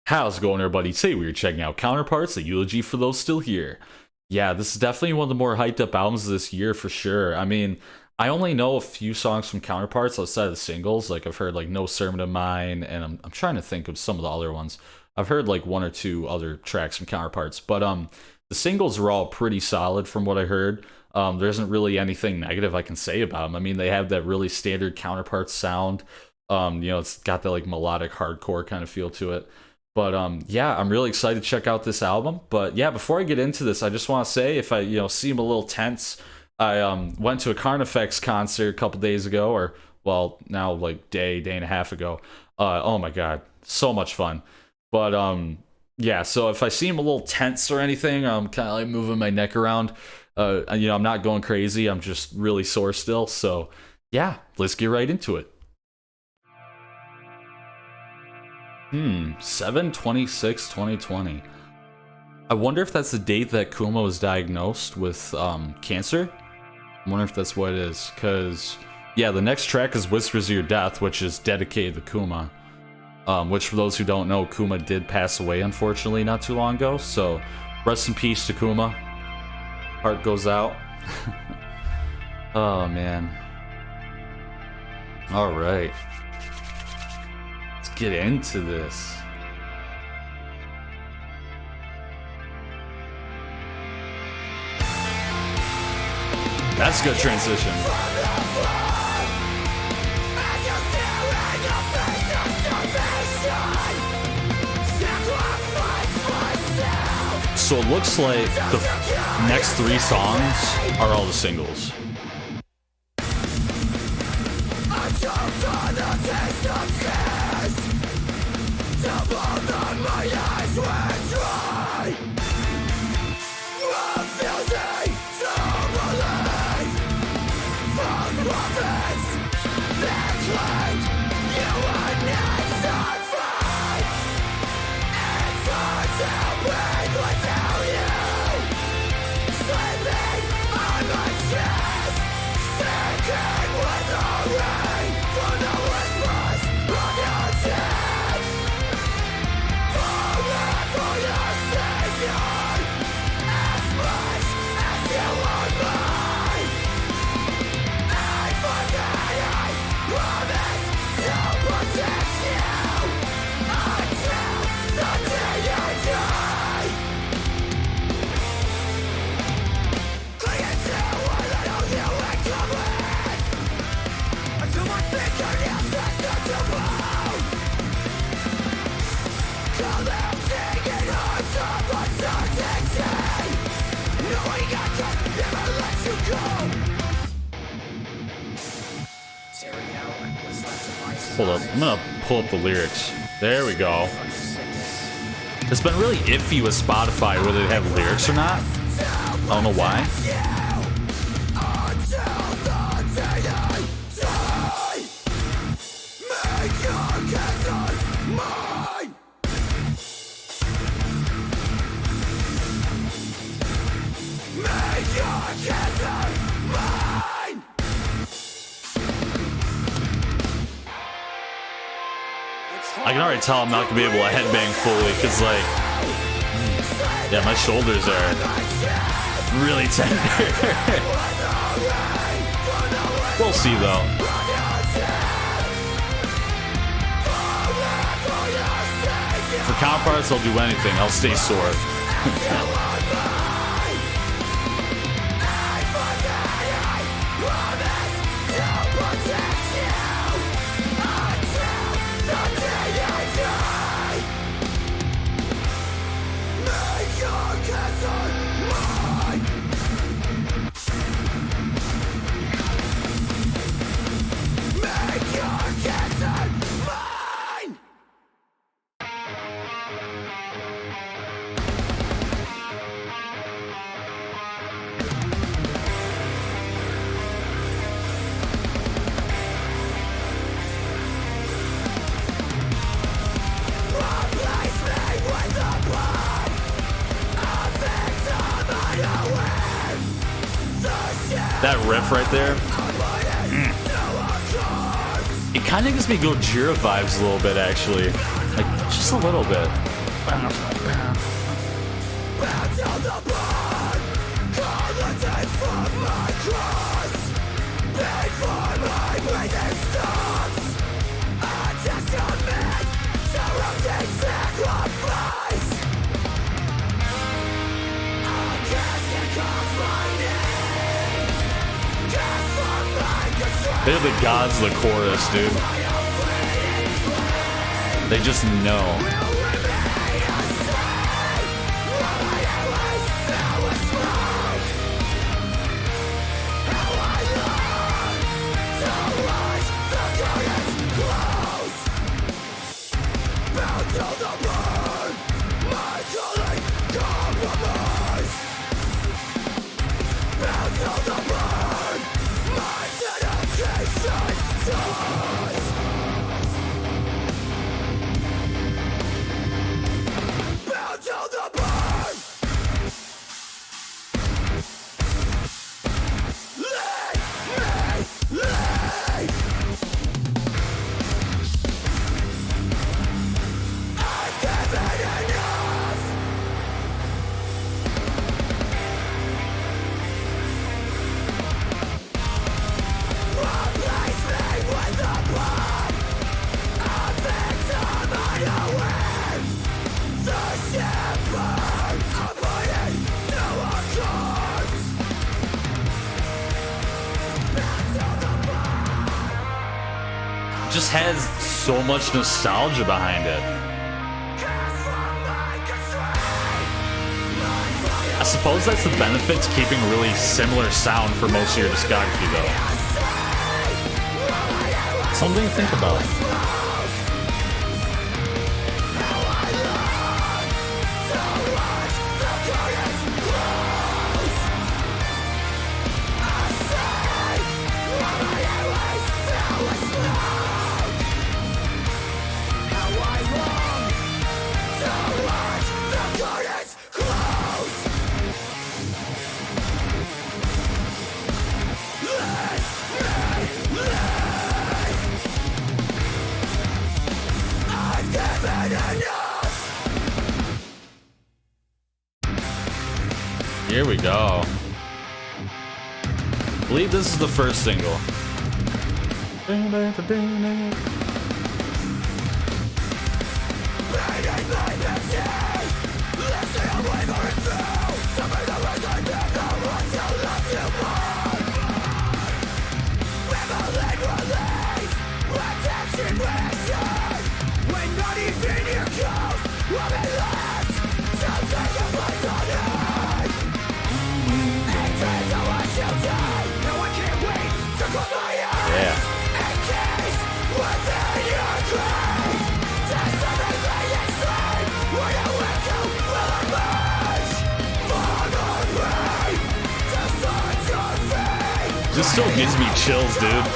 How's it going, everybody? Today we were checking out Counterparts, the Eulogy for those still here. Yeah, this is definitely one of the more hyped up albums of this year for sure. I mean, I only know a few songs from Counterparts outside of the singles. Like, I've heard, like, No Sermon of Mine, and I'm trying to think of some of the other ones. I've heard, like, one or two other tracks from Counterparts, but, the singles are all pretty solid from what I heard. There isn't really anything negative I can say about them. I mean, they have that really standard Counterparts sound. It's got that, like, melodic hardcore kind of feel to it. But yeah, I'm really excited to check out this album. But yeah, before I get into this, I just want to say, if I seem a little tense, I went to a Carnifex concert a couple days ago, or well, now like day and a half ago. Oh my god, so much fun. But yeah, so if I seem a little tense or anything, I'm kind of like moving my neck around. I'm not going crazy. I'm just really sore still. So yeah, let's get right into it. 7/26/2020. I wonder if that's the date that Kuma was diagnosed with cancer. I wonder if that's what it is, because yeah, the next track is Whispers of Your Death, which is dedicated to Kuma, which for those who don't know, Kuma did pass away unfortunately not too long ago, so rest in peace to Kuma. Heart goes out. Oh man. All right, get into this. That's a good transition. So it looks like the next three songs are all the singles. Hold up, I'm gonna pull up the lyrics. There we go. It's been really iffy with Spotify whether they have lyrics or not. I don't know why. I can already tell I'm not gonna be able to headbang fully, because like, yeah, my shoulders are really tender. We'll see though. For Counterparts, I'll do anything. I'll stay sore. That riff right there, it kind of gives me Gojira vibes a little bit, actually, like just a little bit. They're the gods of the chorus, dude. They just know. Just has so much nostalgia behind it. I suppose that's the benefit to keeping a really similar sound for most of your discography, though. Something to think about. Here we go. I believe this is the first single. Yeah. This still gives me chills, dude.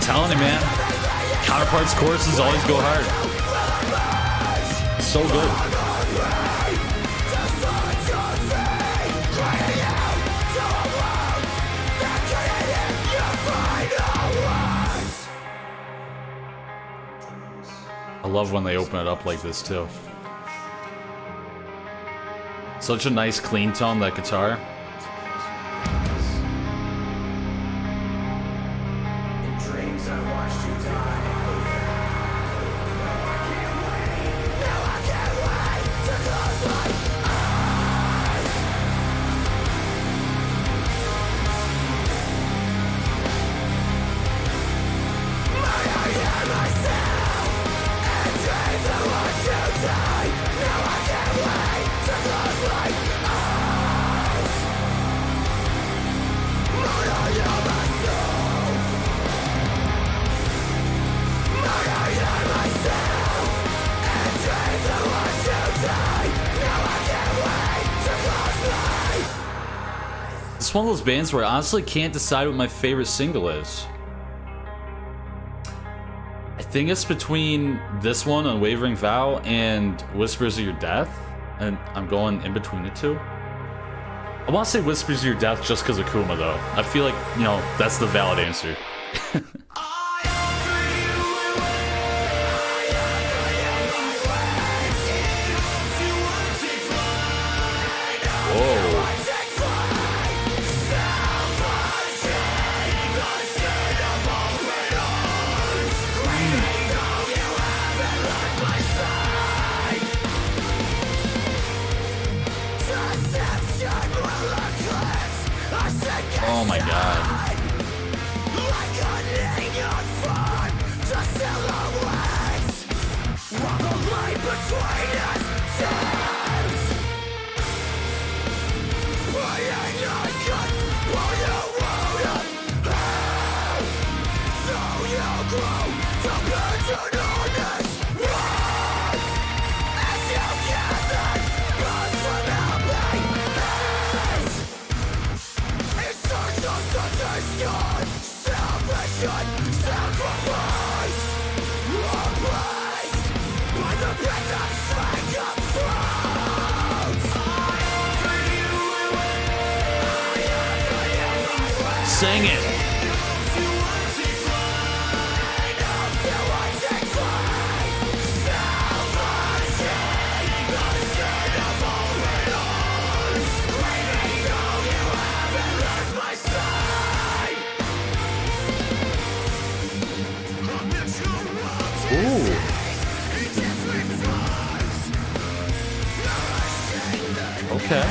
Telling you, man. Counterparts choruses always go hard. So good. I love when they open it up like this too. Such a nice clean tone, that guitar. It's one of those bands where I honestly can't decide what my favorite single is. I think it's between this one, Unwavering Vow, and Whispers of Your Death, and I'm going in between the two. I want to say Whispers of Your Death just because of Kuma, though. I feel like, you know, that's the valid answer. Whoa. Oh my god. Sing it. Ooh. Okay.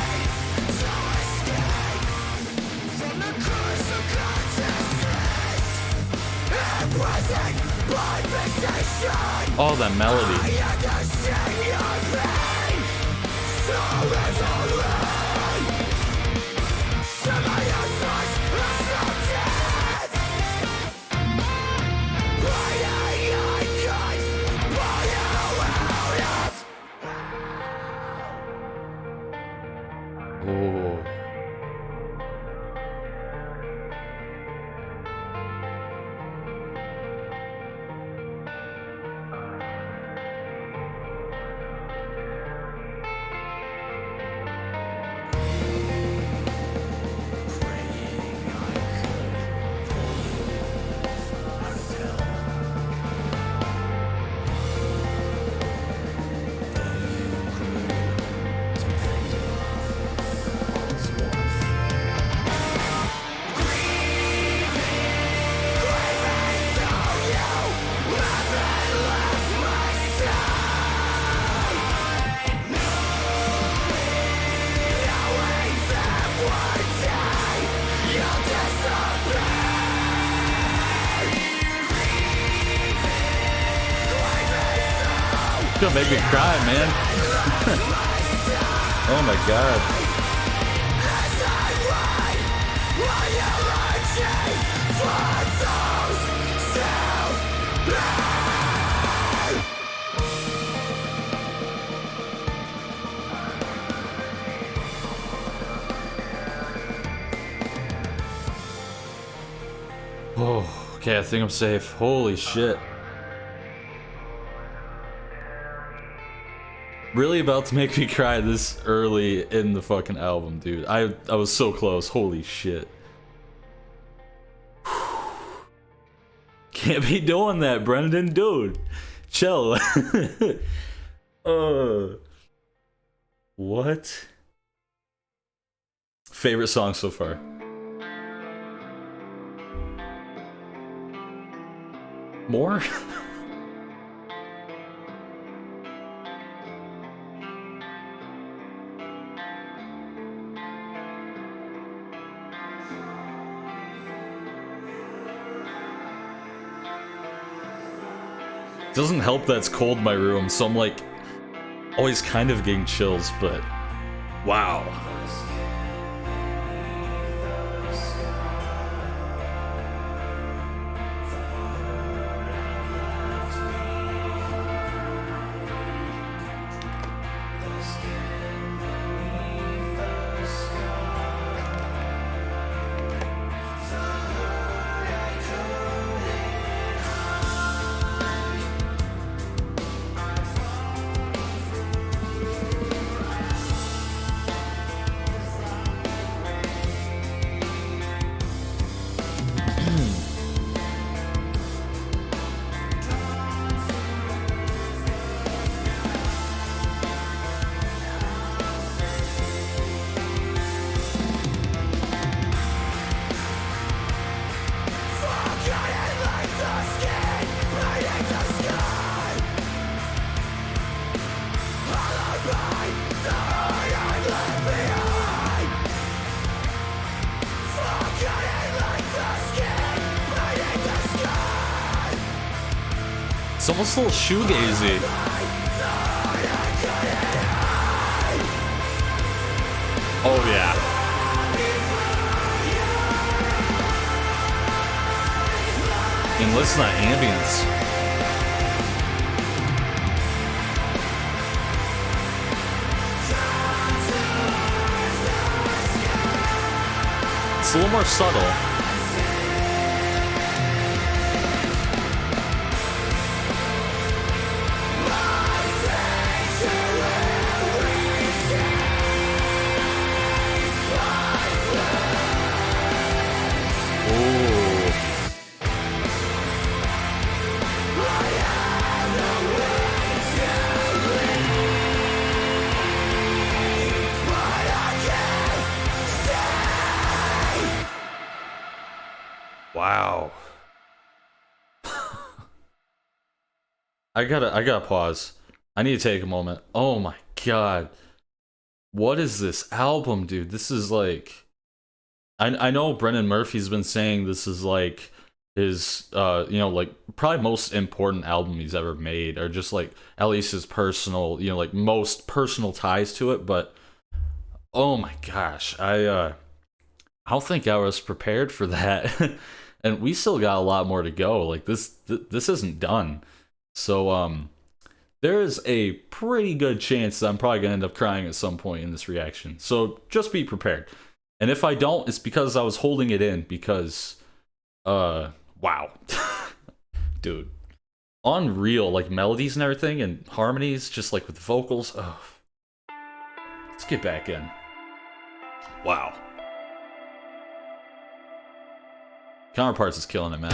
Oh, that melody. Oh. Gonna make me cry, man. Oh my god. Oh, okay, I think I'm safe. Holy shit. Really about to make me cry this early in the fucking album, dude. I was so close. Holy shit. Can't be doing that, Brendan, dude. Chill. What? Favorite song so far? More? Doesn't help that it's cold in my room, so I'm like always kind of getting chills, but wow. It's almost a little shoegazy. Oh yeah. And listen to that ambience. It's a little more subtle. Wow. I gotta pause. I need to take a moment. Oh my god. What is this album, dude? This is like... I know Brendan Murphy's been saying this is like his, you know, like probably most important album he's ever made, or just like at least his personal, you know, like most personal ties to it. But oh my gosh, I don't think I was prepared for that. And we still got a lot more to go. Like this isn't done. So there is a pretty good chance that I'm probably gonna end up crying at some point in this reaction. So just be prepared. And if I don't, it's because I was holding it in, because wow. Dude. Unreal, like melodies and everything and harmonies, just like with the vocals. Oh. Let's get back in. Wow. Counterparts is killing it, man.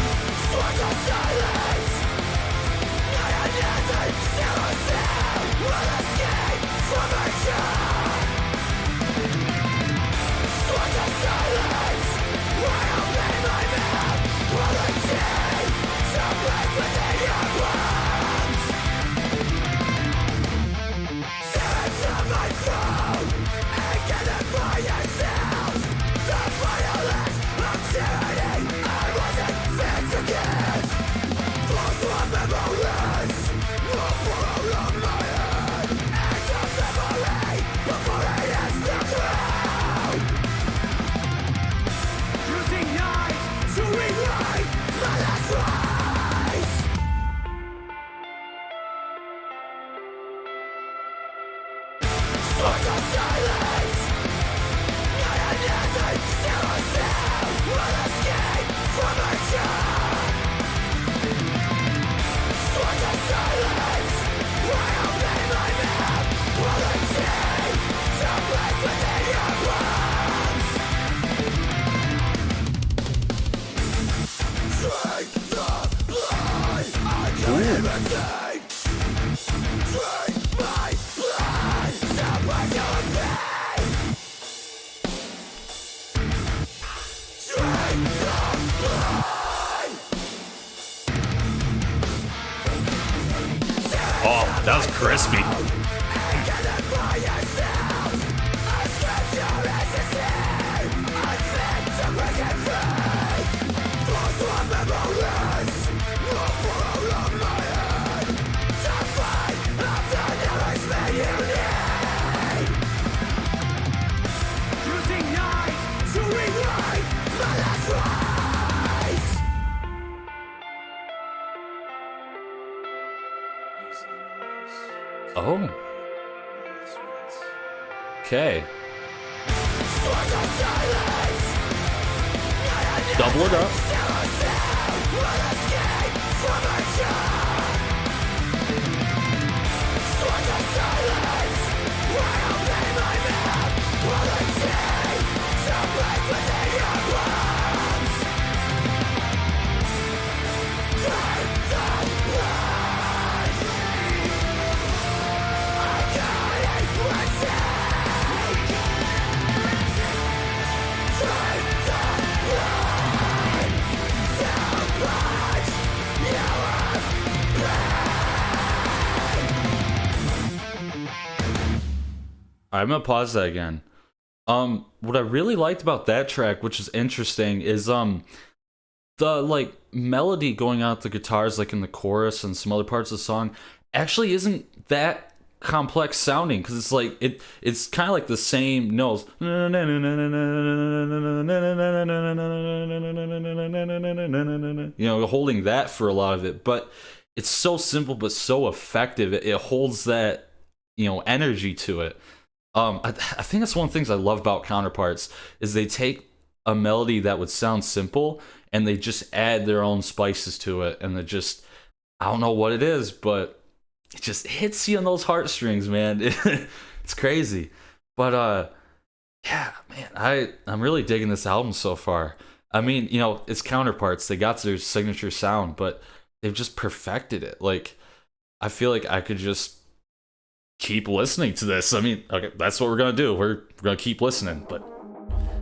Oh, that was crispy. Oh. Okay. Double it up. I'm gonna pause that again. What I really liked about that track, which is interesting, is the like melody going out the guitars, like in the chorus and some other parts of the song, actually isn't that complex sounding because it's like it's kind of like the same notes, holding that for a lot of it, but it's so simple but so effective. It holds that energy to it. I think that's one of the things I love about Counterparts is they take a melody that would sound simple and they just add their own spices to it, and I don't know what it is, but it just hits you on those heartstrings, man. It's crazy. But yeah, man, I'm really digging this album so far. I mean, it's Counterparts. They got their signature sound, but they've just perfected it. Like, I feel like I could just keep listening to this. I mean, okay, that's what we're gonna do. We're gonna keep listening. But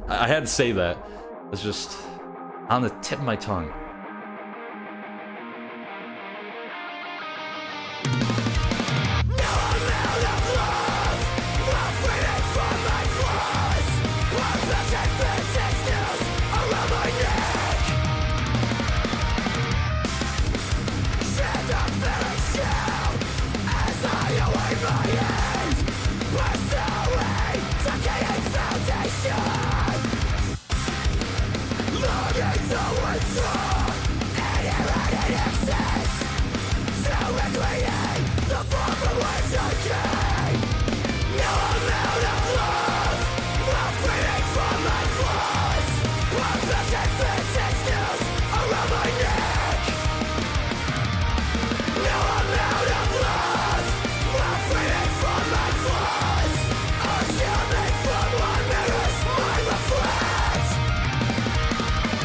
I had to say that. It's just on the tip of my tongue.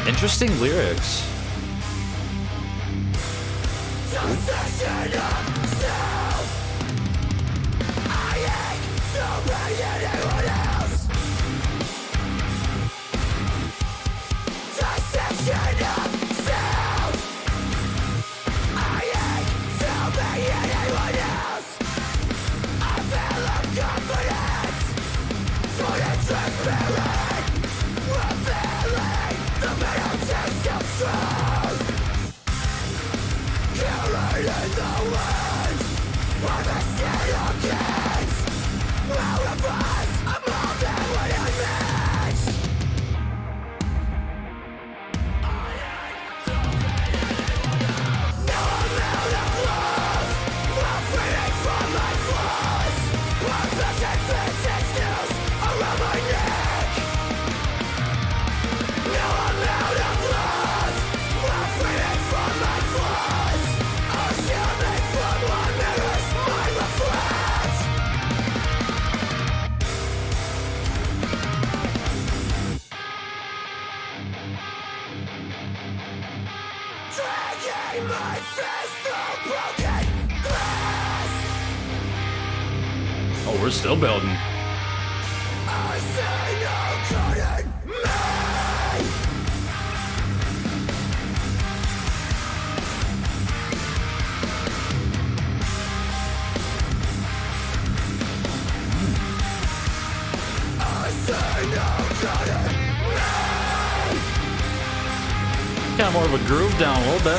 Interesting lyrics. Oh, we're still building. Kind of more of a groove down a little bit.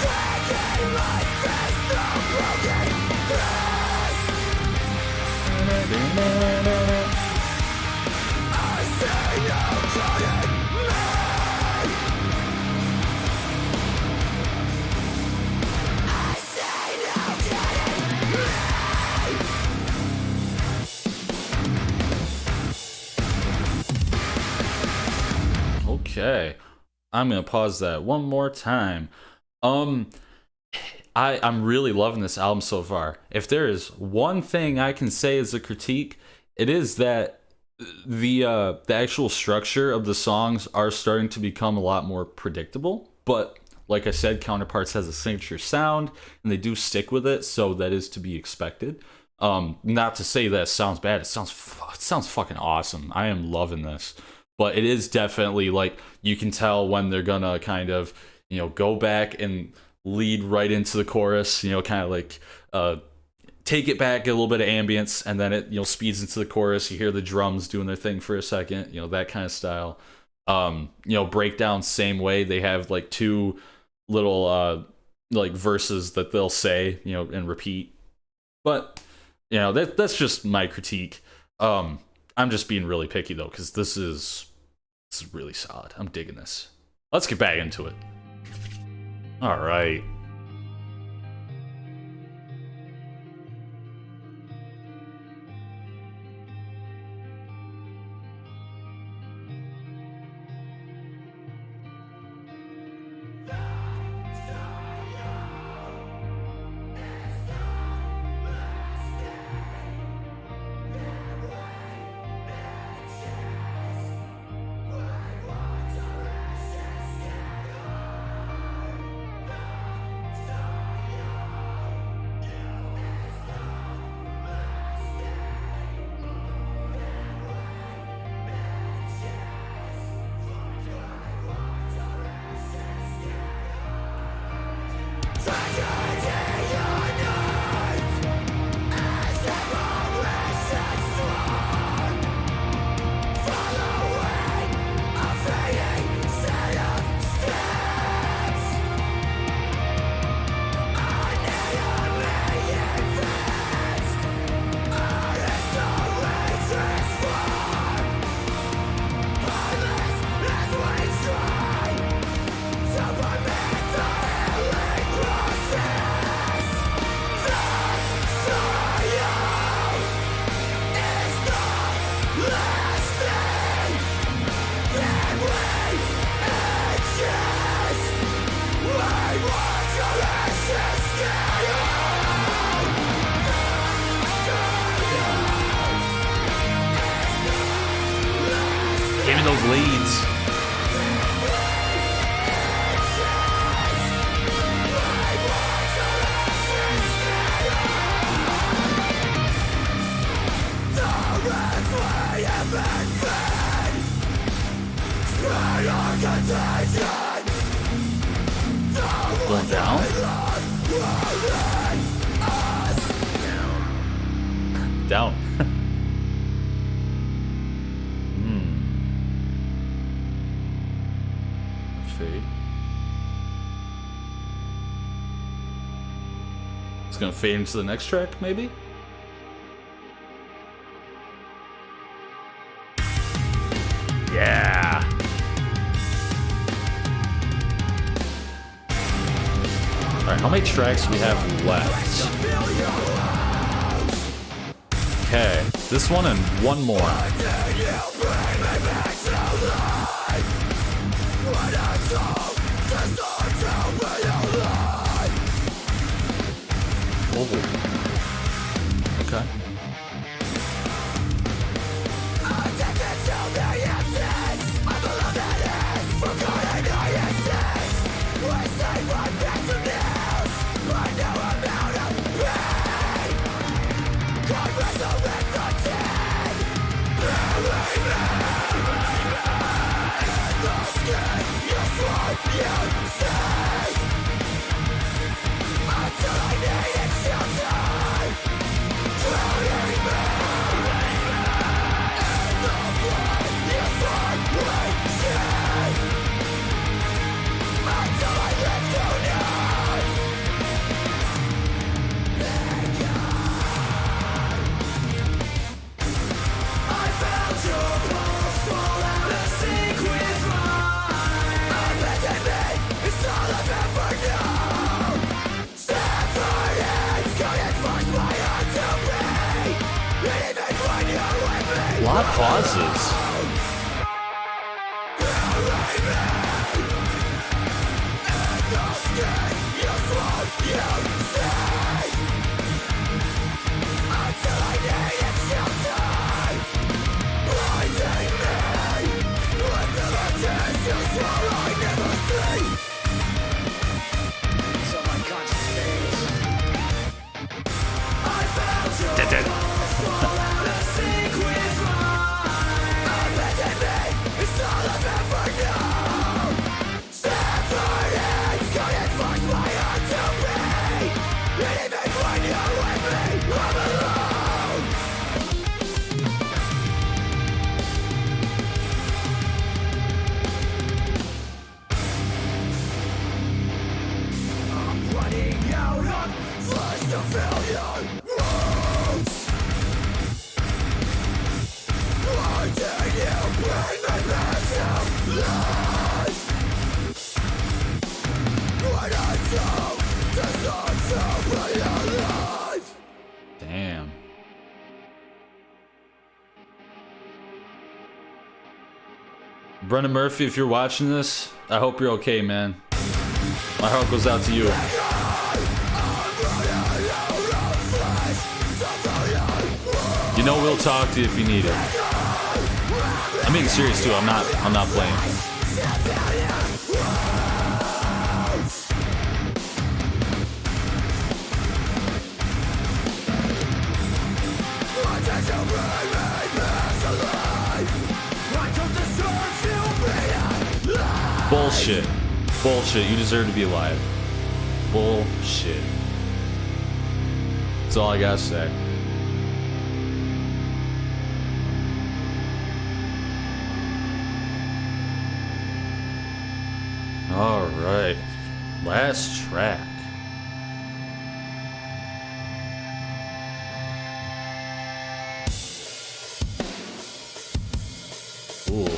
Okay, I'm gonna pause that one more time. I'm really loving this album so far. If there is one thing I can say as a critique, it is that the actual structure of the songs are starting to become a lot more predictable. But like I said, Counterparts has a signature sound, and they do stick with it, so that is to be expected. Not to say that it sounds bad. It sounds fucking awesome. I am loving this. But it is definitely like you can tell when they're gonna kind of go back and lead right into the chorus. Kind of like take it back, get a little bit of ambience, and then it, you know, speeds into the chorus. You hear the drums doing their thing for a second, you know, that kind of style. You know, breakdown same way. They have like two little like verses that they'll say, you know, and repeat. But you know, that's just my critique. I'm just being really picky though, because this is really solid. I'm digging this. Let's get back into it. All right. Give me those leads. Going down. Down. Fade. It's gonna fade into the next track, maybe? Yeah. Alright, how many tracks do we have left? Okay, this one and one more. Oh. Okay. A lot of pauses. A Brendan Murphy, if you're watching this, I hope you're okay, man. My heart goes out to you. You know we'll talk to you if you need it. I'm being serious too. I'm not playing. Bullshit. Bullshit. You deserve to be alive. Bullshit. That's all I gotta say. All right. Last track. Ooh.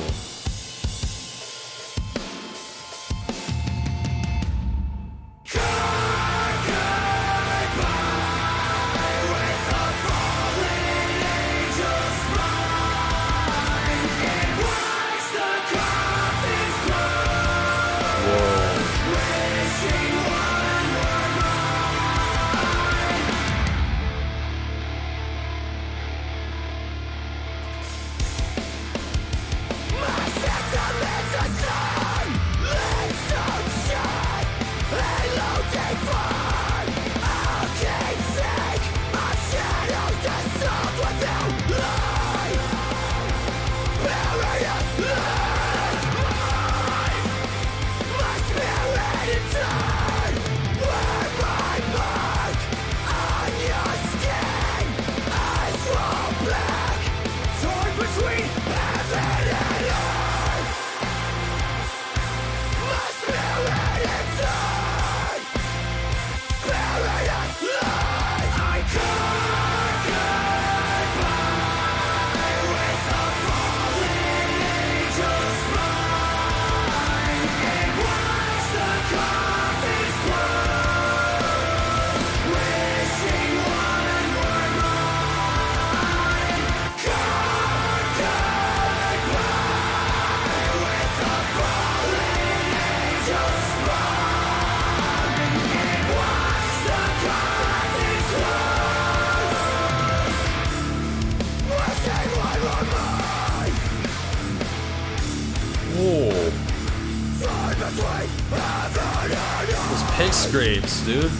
Those pig scrapes, dude.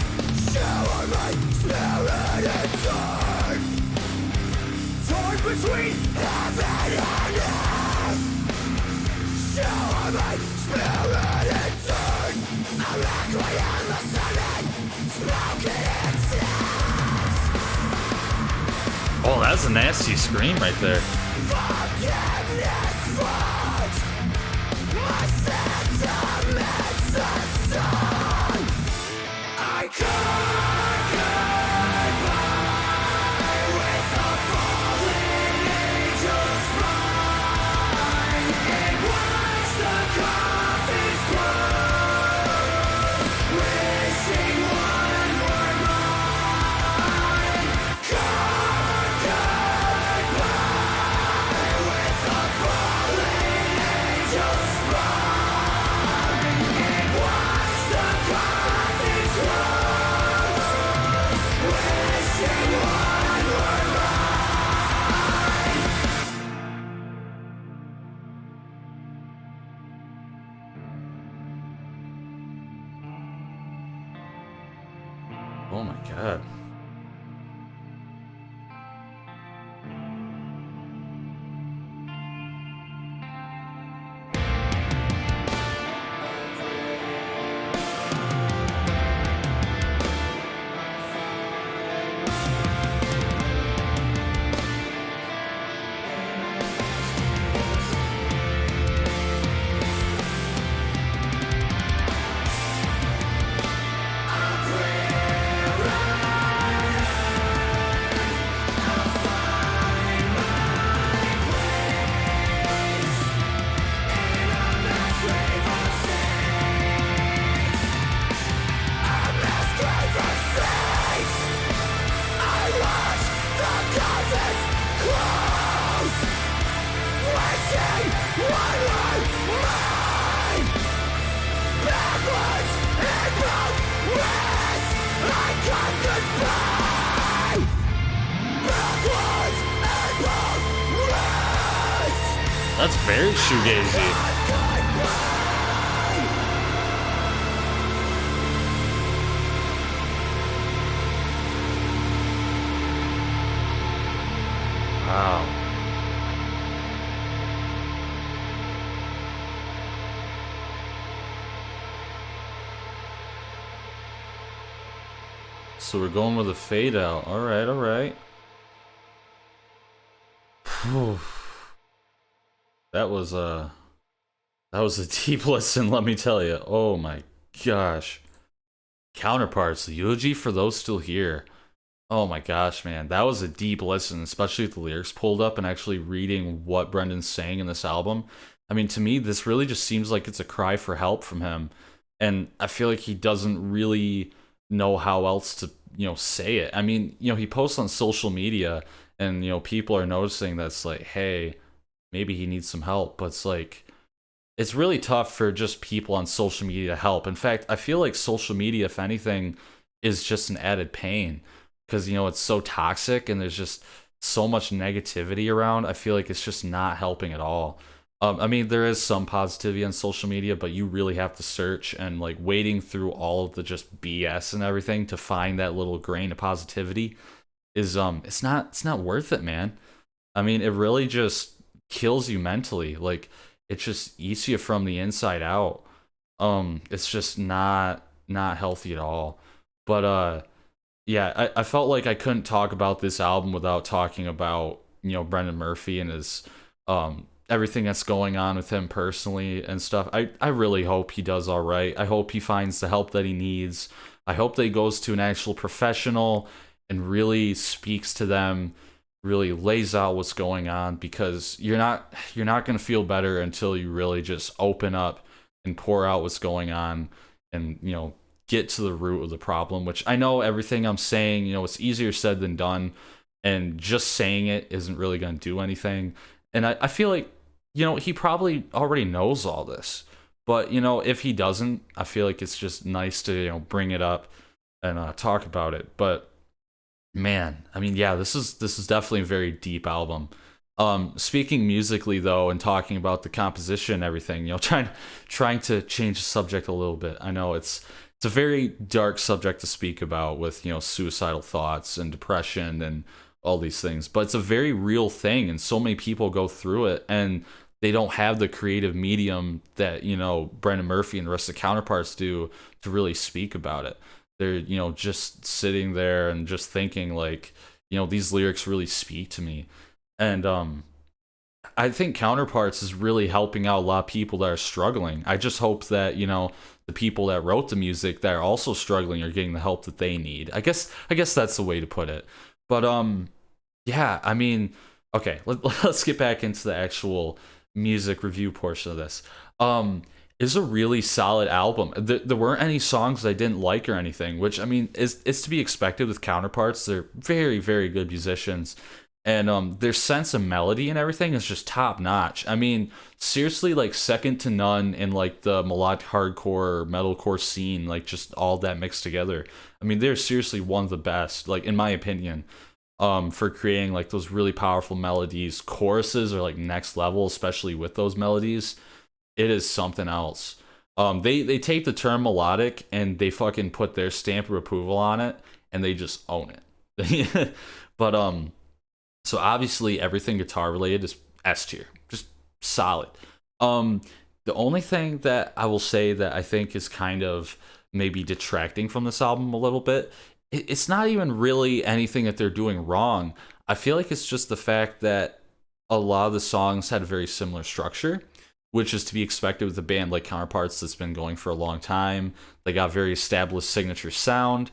Oh, that's a nasty scream right there. That's very shoegazy. Wow. So we're going with a fade out. All right, all right. Whew. That was a deep listen, let me tell you. Oh my gosh. Counterparts, the eulogy for those still here. Oh my gosh, man. That was a deep listen, especially with the lyrics pulled up and actually reading what Brendan's saying in this album. I mean, to me, this really just seems like it's a cry for help from him. And I feel like he doesn't really know how else to, say it. I mean, he posts on social media and, people are noticing that's like, hey, maybe he needs some help. But it's like, it's really tough for just people on social media to help. In fact, I feel like social media, if anything, is just an added pain because it's so toxic and there's just so much negativity around. I feel like it's just not helping at all. I mean, there is some positivity on social media, but you really have to search and like wading through all of the just BS and everything to find that little grain of positivity is it's not worth it, man. I mean, it really just kills you mentally. Like it just eats you from the inside out. It's just not healthy at all. But yeah, I felt like I couldn't talk about this album without talking about, Brendan Murphy and his everything that's going on with him personally and stuff. I really hope he does all right. I hope he finds the help that he needs. I hope that he goes to an actual professional and really speaks to them, really lays out what's going on because you're not going to feel better until you really just open up and pour out what's going on and, get to the root of the problem, which I know everything I'm saying, it's easier said than done. And just saying it isn't really going to do anything. And I feel like, he probably already knows all this. But, if he doesn't, I feel like it's just nice to, bring it up and talk about it. But man, I mean, yeah, this is definitely a very deep album. Speaking musically though, and talking about the composition and everything, trying to change the subject a little bit. I know it's a very dark subject to speak about with suicidal thoughts and depression and all these things, but it's a very real thing, and so many people go through it, and they don't have the creative medium that Brendan Murphy and the rest of the counterparts do to really speak about it. They're just sitting there and just thinking like these lyrics really speak to me, and I think Counterparts is really helping out a lot of people that are struggling. I just hope that, the people that wrote the music that are also struggling are getting the help that they need. I guess that's the way to put it. But yeah, I mean, okay, let's get back into the actual music review portion of this. It's a really solid album. There weren't any songs I didn't like or anything, which I mean is to be expected with Counterparts. They're very, very good musicians. And their sense of melody and everything is just top notch. I mean, seriously, like second to none in like the melodic hardcore or metalcore scene, like just all that mixed together. I mean, they're seriously one of the best, like in my opinion, for creating like those really powerful melodies. Choruses are like next level, especially with those melodies. It is something else. They take the term melodic and they fucking put their stamp of approval on it, and they just own it. But so obviously everything guitar related is S tier, just solid. The only thing that I will say that I think is kind of maybe detracting from this album a little bit, it's not even really anything that they're doing wrong. I feel like it's just the fact that a lot of the songs had a very similar structure, which is to be expected with a band like Counterparts that's been going for a long time. They got very established signature sound.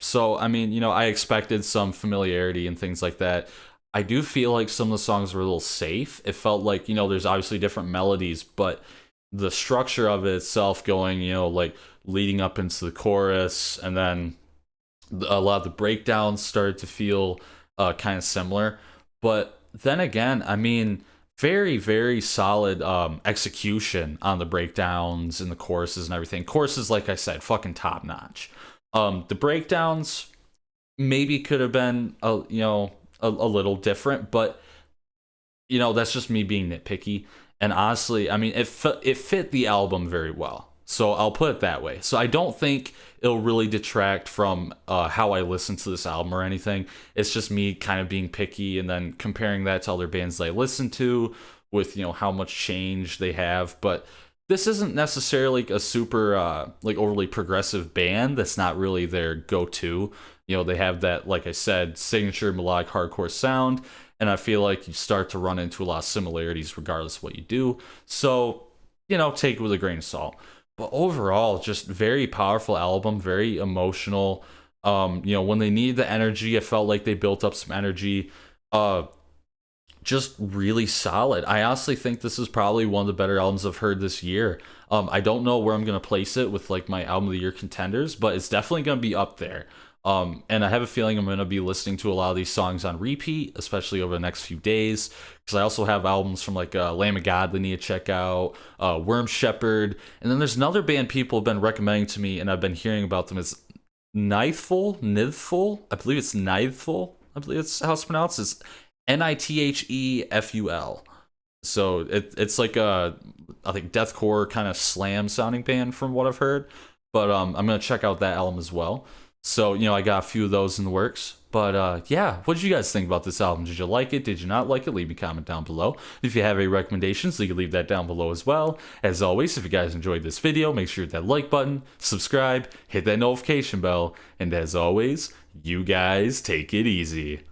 So, I mean, I expected some familiarity and things like that. I do feel like some of the songs were a little safe. It felt like, there's obviously different melodies, but the structure of it itself going, like leading up into the chorus, and then a lot of the breakdowns started to feel kind of similar. But then again, I mean, very, very solid execution on the breakdowns and the choruses and everything. Choruses, like I said, fucking top notch. The breakdowns maybe could have been a little different, but that's just me being nitpicky. And honestly, I mean, it fit the album very well. So I'll put it that way. So I don't think it'll really detract from how I listen to this album or anything. It's just me kind of being picky and then comparing that to other bands that I listen to with how much change they have. But this isn't necessarily a super like overly progressive band. That's not really their go-to. They have that, like I said, signature melodic hardcore sound, and I feel like you start to run into a lot of similarities regardless of what you do. So, take it with a grain of salt. But overall, just very powerful album, very emotional. When they need the energy, I felt like they built up some energy. Just really solid. I honestly think this is probably one of the better albums I've heard this year. I don't know where I'm gonna place it with like my album of the year contenders, but it's definitely gonna be up there. And I have a feeling I'm going to be listening to a lot of these songs on repeat, especially over the next few days, because I also have albums from like Lamb of God that I need to check out, Worm Shepherd, and then there's another band people have been recommending to me, and I've been hearing about them. It's Nithful. I believe it's Nithful. I believe it's how it's pronounced. It's Nitheful. So it's like I think deathcore kind of slam sounding band from what I've heard, but I'm gonna check out that album as well. So, I got a few of those in the works. But yeah, what did you guys think about this album? Did you like it? Did you not like it? Leave me a comment down below. If you have any recommendations, you can leave that down below as well. As always, if you guys enjoyed this video, make sure to hit that like button, subscribe, hit that notification bell, and as always, you guys take it easy.